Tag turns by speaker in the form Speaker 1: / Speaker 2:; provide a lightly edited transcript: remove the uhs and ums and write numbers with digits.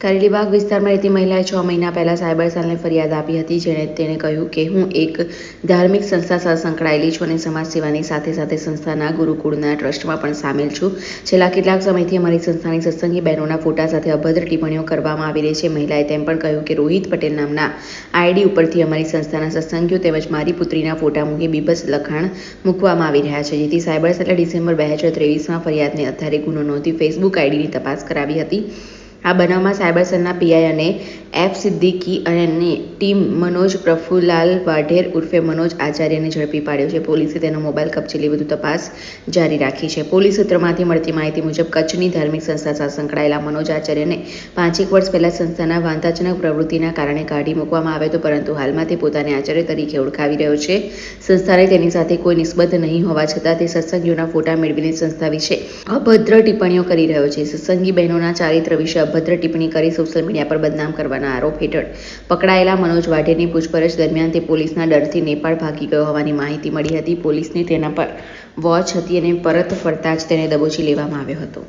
Speaker 1: કારેલીબાગ વિસ્તારમાં રહેતી મહિલાએ 6 મહિના પહેલા સાયબર સેલને ફરિયાદ આપી હતી, જેણે તેણે કહ્યું કે હું એક ધાર્મિક સંસ્થા સાથે સંકળાયેલી છું અને સમાજ સેવાની સાથે સાથે સંસ્થાના ગુરુકુળના ટ્રસ્ટમાં પણ સામેલ છું. છેલ્લા કેટલાક સમયથી અમારી સંસ્થાની સત્સંગી બહેનોના ફોટા સાથે અભદ્ર ટિપ્પણીઓ કરવામાં આવી રહી છે. મહિલાએ તેમ પણ કહ્યું કે રોહિત પટેલ નામના આઈડી ઉપરથી અમારી સંસ્થાના સત્સંગીઓ તેમજ મારી પુત્રીના ફોટા મૂકી બીભત્સ લખાણ મૂકવામાં આવી રહ્યા છે, જેથી સાયબર સેલે ડિસેમ્બર 2023માં ફરિયાદને આધારે ગુનો નોંધી ફેસબુક આઈડીની તપાસ કરાવી હતી. આ બનાવમાં સાયબર સેલના પીઆઈ અને એફ સિદ્દીકી અને ટીમ મનોજ પ્રફુલાલ વાઢેર ઉર્ફે મનોજ આચાર્યને ઝડપી પાડ્યો છે. પોલીસે તેનો મોબાઈલ કબજે લઈ વધુ તપાસ જારી રાખી છે. પોલીસ સૂત્રોમાંથી મળતી માહિતી મુજબ કચ્છની ધાર્મિક સંસ્થા સાથે સંકળાયેલા મનોજ આચાર્યને 5 વર્ષ પહેલા સંસ્થાના વાંધાજનક પ્રવૃત્તિના કારણે કાઢી મૂકવામાં આવ્યો હતો, પરંતુ હાલમાં તે પોતાને આચાર્ય તરીકે ઓળખાવી રહ્યો છે. સંસ્થાને તેની સાથે કોઈ નિસ્બત નહીં હોવા છતાં તે સત્સંગીઓના ફોટા મેળવીને સંસ્થા વિશે અભદ્ર ટિપ્પણીઓ કરી રહ્યો છે. સત્સંગી બહેનોના ચારિત્ર વિશે અભદ્ર ટિપ્પણી કરી સોશિયલ મીડિયા પર બદનામ કરવાના આરોપ હેઠળ પકડાયેલા મનોજ વાઢેરની પૂછપરછ દરમિયાન તે પોલીસના ડરથી નેપાળ ભાગી ગયો હોવાની માહિતી મળી હતી. પોલીસને તેના પર વોચ હતી અને પરત ફરતા જ તેને દબોચી લેવામાં આવ્યો હતો.